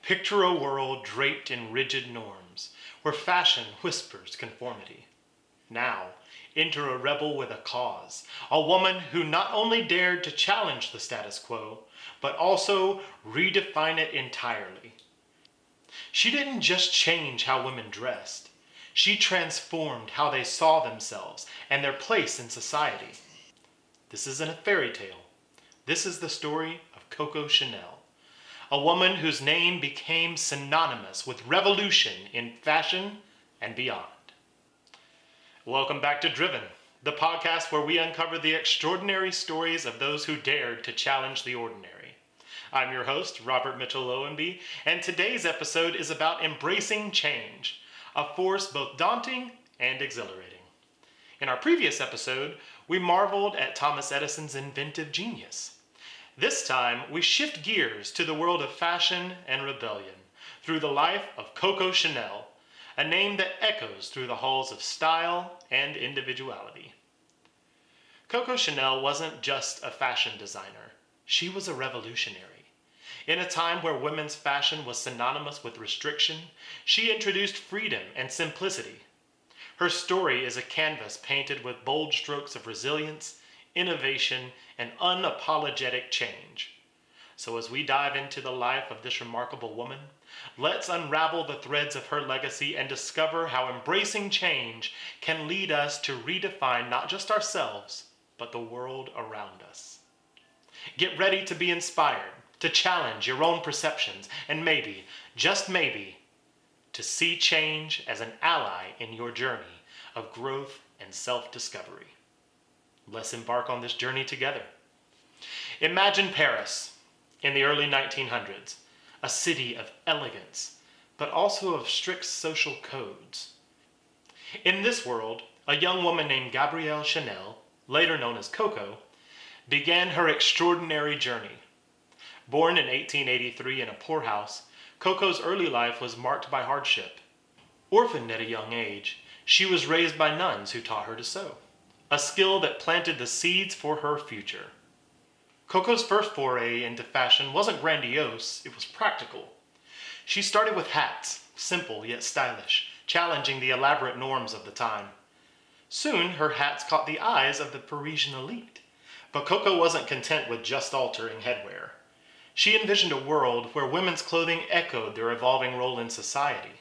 Picture a world draped in rigid norms, where fashion whispers conformity. Now, enter a rebel with a cause, a woman who not only dared to challenge the status quo, but also redefine it entirely. She didn't just change how women dressed, she transformed how they saw themselves and their place in society. This isn't a fairy tale. This is the story of Coco Chanel, a woman whose name became synonymous with revolution in fashion and beyond. Welcome back to Driven, the podcast where we uncover the extraordinary stories of those who dared to challenge the ordinary. I'm your host, Robert Mitchell Lowenby, and today's episode is about embracing change, a force both daunting and exhilarating. In our previous episode, we marveled at Thomas Edison's inventive genius. This time, we shift gears to the world of fashion and rebellion through the life of Coco Chanel, a name that echoes through the halls of style and individuality. Coco Chanel wasn't just a fashion designer. She was a revolutionary. In a time where women's fashion was synonymous with restriction, she introduced freedom and simplicity. Her story is a canvas painted with bold strokes of resilience, innovation, and unapologetic change. So as we dive into the life of this remarkable woman, let's unravel the threads of her legacy and discover how embracing change can lead us to redefine not just ourselves, but the world around us. Get ready to be inspired, to challenge your own perceptions, and maybe, just maybe, to see change as an ally in your journey of growth and self-discovery. Let's embark on this journey together. Imagine Paris in the early 1900s, a city of elegance, but also of strict social codes. In this world, a young woman named Gabrielle Chanel, later known as Coco, began her extraordinary journey. Born in 1883 in a poorhouse, Coco's early life was marked by hardship. Orphaned at a young age, she was raised by nuns who taught her to sew, a skill that planted the seeds for her future. Coco's first foray into fashion wasn't grandiose, it was practical. She started with hats, simple yet stylish, challenging the elaborate norms of the time. Soon, her hats caught the eyes of the Parisian elite. But Coco wasn't content with just altering headwear. She envisioned a world where women's clothing echoed their evolving role in society.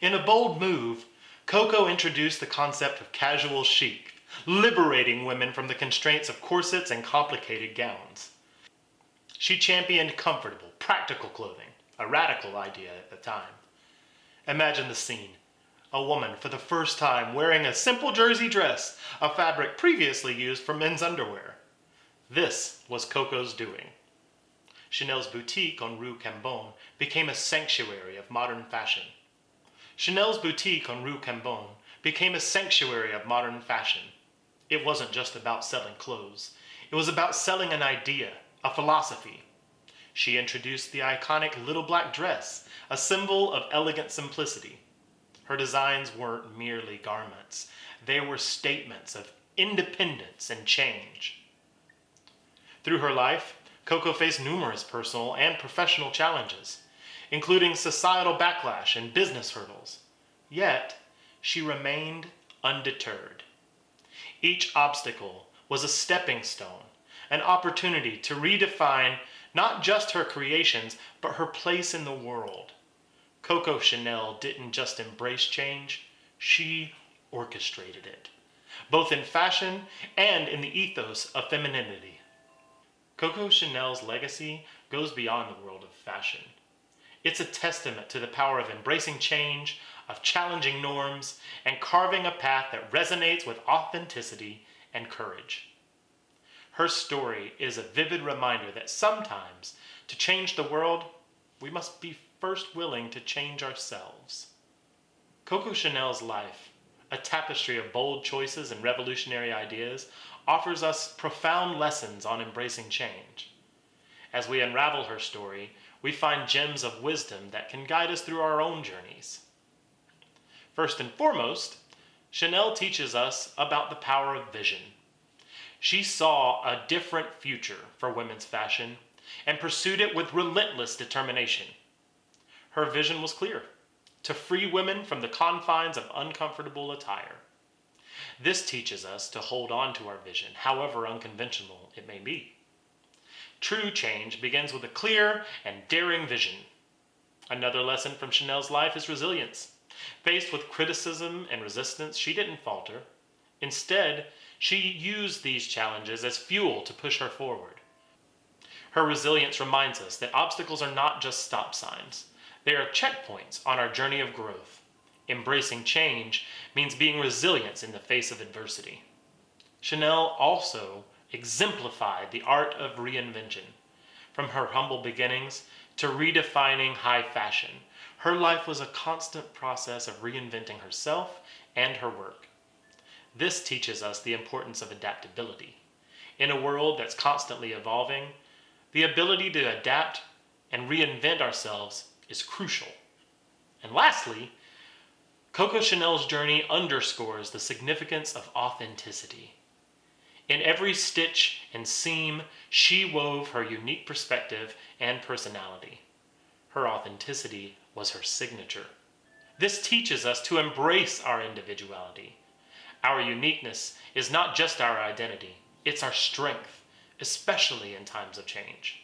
In a bold move, Coco introduced the concept of casual chic, liberating women from the constraints of corsets and complicated gowns. She championed comfortable, practical clothing, a radical idea at the time. Imagine the scene. A woman, for the first time, wearing a simple jersey dress, a fabric previously used for men's underwear. This was Coco's doing. Chanel's boutique on Rue Cambon became a sanctuary of modern fashion. Chanel's boutique on Rue Cambon became a sanctuary of modern fashion. It wasn't just about selling clothes. It was about selling an idea, a philosophy. She introduced the iconic little black dress, a symbol of elegant simplicity. Her designs weren't merely garments. They were statements of independence and change. Through her life, Coco faced numerous personal and professional challenges, including societal backlash and business hurdles. Yet, she remained undeterred. Each obstacle was a stepping stone, an opportunity to redefine not just her creations, but her place in the world. Coco Chanel didn't just embrace change, she orchestrated it, both in fashion and in the ethos of femininity. Coco Chanel's legacy goes beyond the world of fashion. It's a testament to the power of embracing change, of challenging norms, and carving a path that resonates with authenticity and courage. Her story is a vivid reminder that sometimes, to change the world, we must be first willing to change ourselves. Coco Chanel's life, a tapestry of bold choices and revolutionary ideas, offers us profound lessons on embracing change. As we unravel her story, we find gems of wisdom that can guide us through our own journeys. First and foremost, Chanel teaches us about the power of vision. She saw a different future for women's fashion and pursued it with relentless determination. Her vision was clear: to free women from the confines of uncomfortable attire. This teaches us to hold on to our vision, however unconventional it may be. True change begins with a clear and daring vision. Another lesson from Chanel's life is resilience. Faced with criticism and resistance, she didn't falter. Instead, she used these challenges as fuel to push her forward. Her resilience reminds us that obstacles are not just stop signs. They are checkpoints on our journey of growth. Embracing change means being resilient in the face of adversity. Chanel also exemplified the art of reinvention. From her humble beginnings to redefining high fashion, her life was a constant process of reinventing herself and her work. This teaches us the importance of adaptability. In a world that's constantly evolving, the ability to adapt and reinvent ourselves is crucial. And lastly, Coco Chanel's journey underscores the significance of authenticity. In every stitch and seam, she wove her unique perspective and personality. Her authenticity was her signature. This teaches us to embrace our individuality. Our uniqueness is not just our identity, it's our strength, especially in times of change.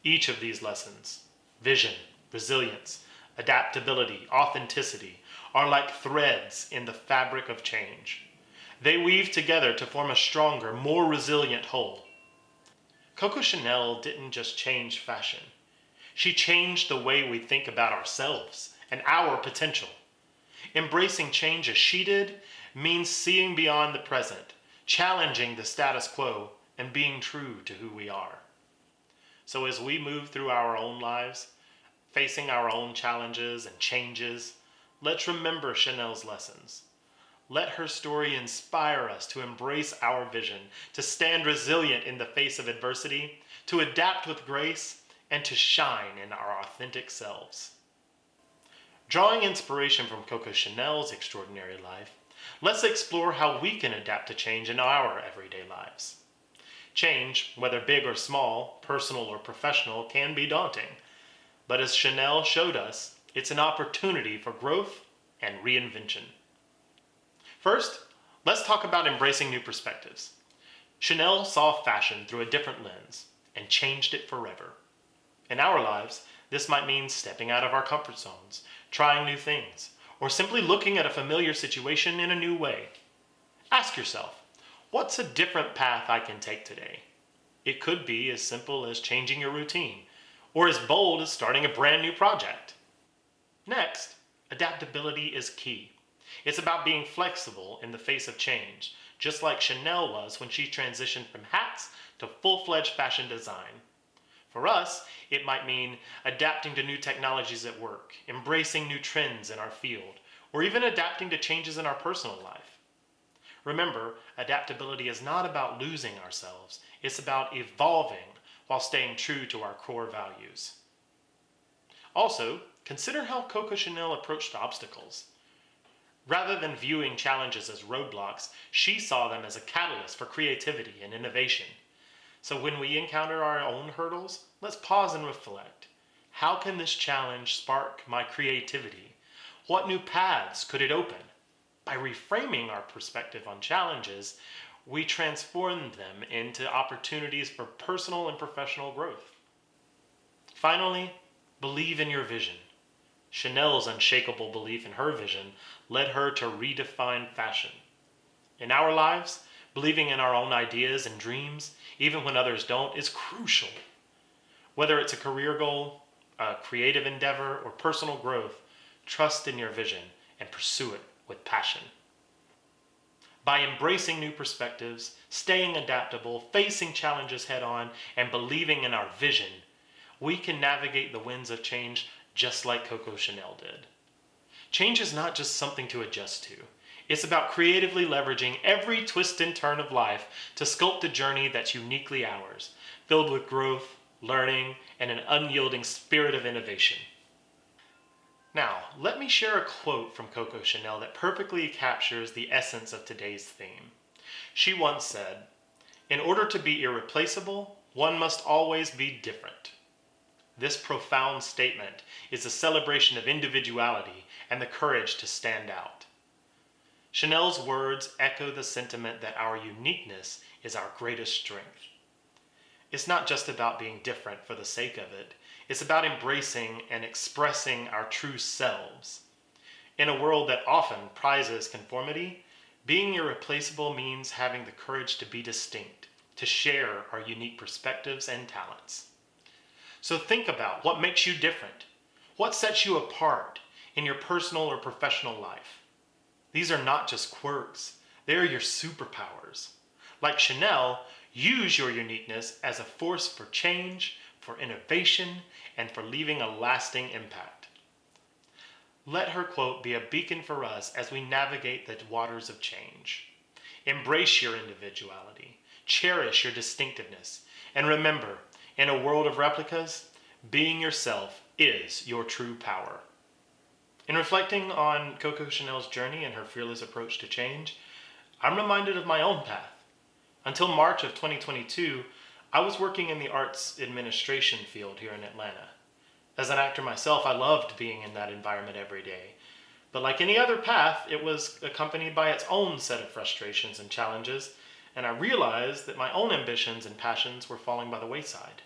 Each of these lessons, vision, resilience, adaptability, authenticity, are like threads in the fabric of change. They weave together to form a stronger, more resilient whole. Coco Chanel didn't just change fashion. She changed the way we think about ourselves and our potential. Embracing change as she did means seeing beyond the present, challenging the status quo, and being true to who we are. So as we move through our own lives, facing our own challenges and changes, let's remember Chanel's lessons. Let her story inspire us to embrace our vision, to stand resilient in the face of adversity, to adapt with grace, and to shine in our authentic selves. Drawing inspiration from Coco Chanel's extraordinary life, let's explore how we can adapt to change in our everyday lives. Change, whether big or small, personal or professional, can be daunting. But as Chanel showed us, it's an opportunity for growth and reinvention. First, let's talk about embracing new perspectives. Chanel saw fashion through a different lens and changed it forever. In our lives, this might mean stepping out of our comfort zones, trying new things, or simply looking at a familiar situation in a new way. Ask yourself, what's a different path I can take today? It could be as simple as changing your routine, or as bold as starting a brand new project. Next, adaptability is key. It's about being flexible in the face of change, just like Chanel was when she transitioned from hats to full-fledged fashion design. For us, it might mean adapting to new technologies at work, embracing new trends in our field, or even adapting to changes in our personal life. Remember, adaptability is not about losing ourselves, it's about evolving while staying true to our core values. Also, consider how Coco Chanel approached obstacles. Rather than viewing challenges as roadblocks, she saw them as a catalyst for creativity and innovation. So when we encounter our own hurdles, let's pause and reflect. How can this challenge spark my creativity? What new paths could it open? By reframing our perspective on challenges, we transform them into opportunities for personal and professional growth. Finally, believe in your vision. Chanel's unshakable belief in her vision led her to redefine fashion. In our lives, believing in our own ideas and dreams, even when others don't, is crucial. Whether it's a career goal, a creative endeavor, or personal growth, trust in your vision and pursue it with passion. By embracing new perspectives, staying adaptable, facing challenges head on, and believing in our vision, we can navigate the winds of change just like Coco Chanel did. Change is not just something to adjust to. It's about creatively leveraging every twist and turn of life to sculpt a journey that's uniquely ours, filled with growth, learning, and an unyielding spirit of innovation. Now, let me share a quote from Coco Chanel that perfectly captures the essence of today's theme. She once said, "In order to be irreplaceable, one must always be different." This profound statement is a celebration of individuality and the courage to stand out. Chanel's words echo the sentiment that our uniqueness is our greatest strength. It's not just about being different for the sake of it. It's about embracing and expressing our true selves. In a world that often prizes conformity, being irreplaceable means having the courage to be distinct, to share our unique perspectives and talents. So think about what makes you different. What sets you apart in your personal or professional life? These are not just quirks, they are your superpowers. Like Chanel, use your uniqueness as a force for change, for innovation, and for leaving a lasting impact. Let her quote be a beacon for us as we navigate the waters of change. Embrace your individuality, cherish your distinctiveness, and remember, in a world of replicas, being yourself is your true power. In reflecting on Coco Chanel's journey and her fearless approach to change, I'm reminded of my own path. Until March of 2022, I was working in the arts administration field here in Atlanta. As an actor myself, I loved being in that environment every day. But like any other path, it was accompanied by its own set of frustrations and challenges, and I realized that my own ambitions and passions were falling by the wayside.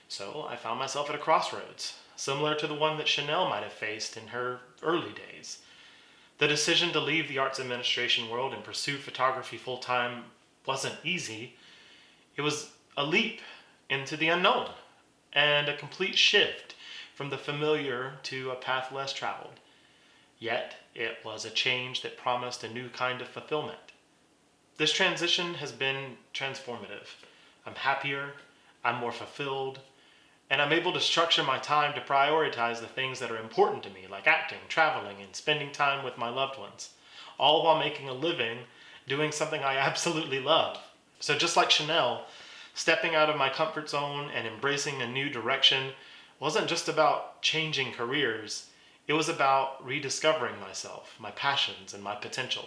So I found myself at a crossroads, similar to the one that Chanel might have faced in her early days. The decision to leave the arts administration world and pursue photography full-time wasn't easy. It was a leap into the unknown and a complete shift from the familiar to a path less traveled. Yet, it was a change that promised a new kind of fulfillment. This transition has been transformative. I'm happier, I'm more fulfilled, and I'm able to structure my time to prioritize the things that are important to me, like acting, traveling, and spending time with my loved ones, all while making a living doing something I absolutely love. So just like Chanel, stepping out of my comfort zone and embracing a new direction wasn't just about changing careers, it was about rediscovering myself, my passions, and my potential.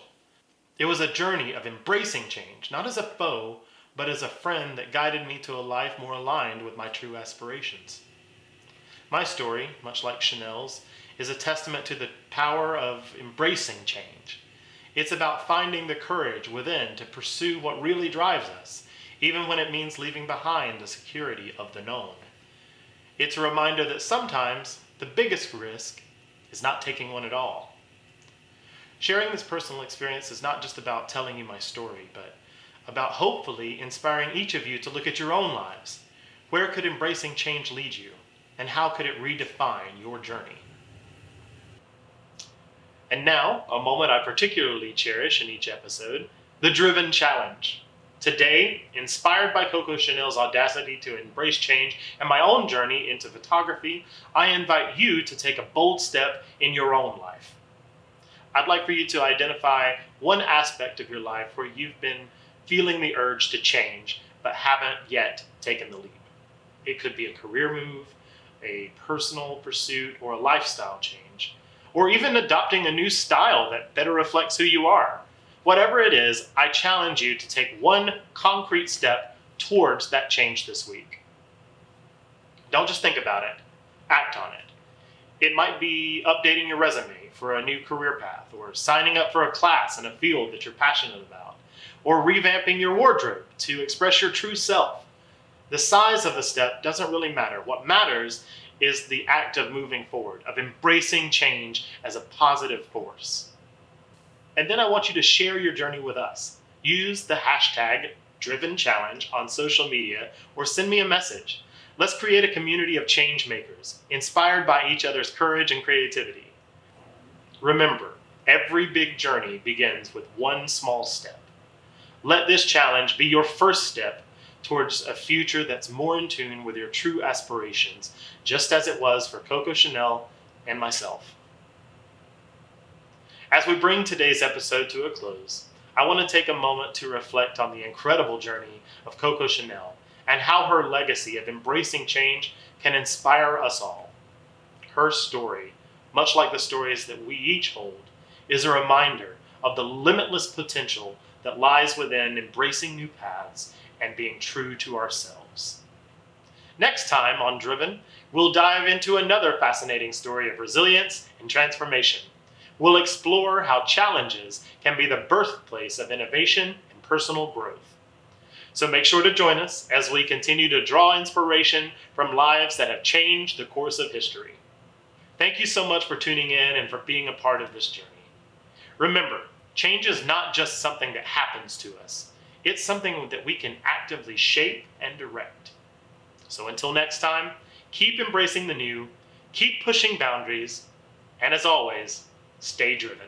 It was a journey of embracing change, not as a foe, but as a friend that guided me to a life more aligned with my true aspirations. My story, much like Chanel's, is a testament to the power of embracing change. It's about finding the courage within to pursue what really drives us, even when it means leaving behind the security of the known. It's a reminder that sometimes the biggest risk is not taking one at all. Sharing this personal experience is not just about telling you my story, but about hopefully inspiring each of you to look at your own lives. Where could embracing change lead you? And how could it redefine your journey? And now, a moment I particularly cherish in each episode, the Driven Challenge. Today, inspired by Coco Chanel's audacity to embrace change and my own journey into photography, I invite you to take a bold step in your own life. I'd like for you to identify one aspect of your life where you've been feeling the urge to change, but haven't yet taken the leap. It could be a career move, a personal pursuit, or a lifestyle change, or even adopting a new style that better reflects who you are. Whatever it is, I challenge you to take one concrete step towards that change this week. Don't just think about it, act on it. It might be updating your resume for a new career path, or signing up for a class in a field that you're passionate about, or revamping your wardrobe to express your true self. The size of the step doesn't really matter. What matters is the act of moving forward, of embracing change as a positive force. And then I want you to share your journey with us. Use the hashtag #DrivenChallenge on social media or send me a message. Let's create a community of change makers, inspired by each other's courage and creativity. Remember, every big journey begins with one small step. Let this challenge be your first step towards a future that's more in tune with your true aspirations, just as it was for Coco Chanel and myself. As we bring today's episode to a close, I want to take a moment to reflect on the incredible journey of Coco Chanel and how her legacy of embracing change can inspire us all. Her story, much like the stories that we each hold, is a reminder of the limitless potential that lies within embracing new paths and being true to ourselves. Next time on Driven, we'll dive into another fascinating story of resilience and transformation. We'll explore how challenges can be the birthplace of innovation and personal growth. So make sure to join us as we continue to draw inspiration from lives that have changed the course of history. Thank you so much for tuning in and for being a part of this journey. Remember, change is not just something that happens to us. It's something that we can actively shape and direct. So until next time, keep embracing the new, keep pushing boundaries, and as always, stay driven.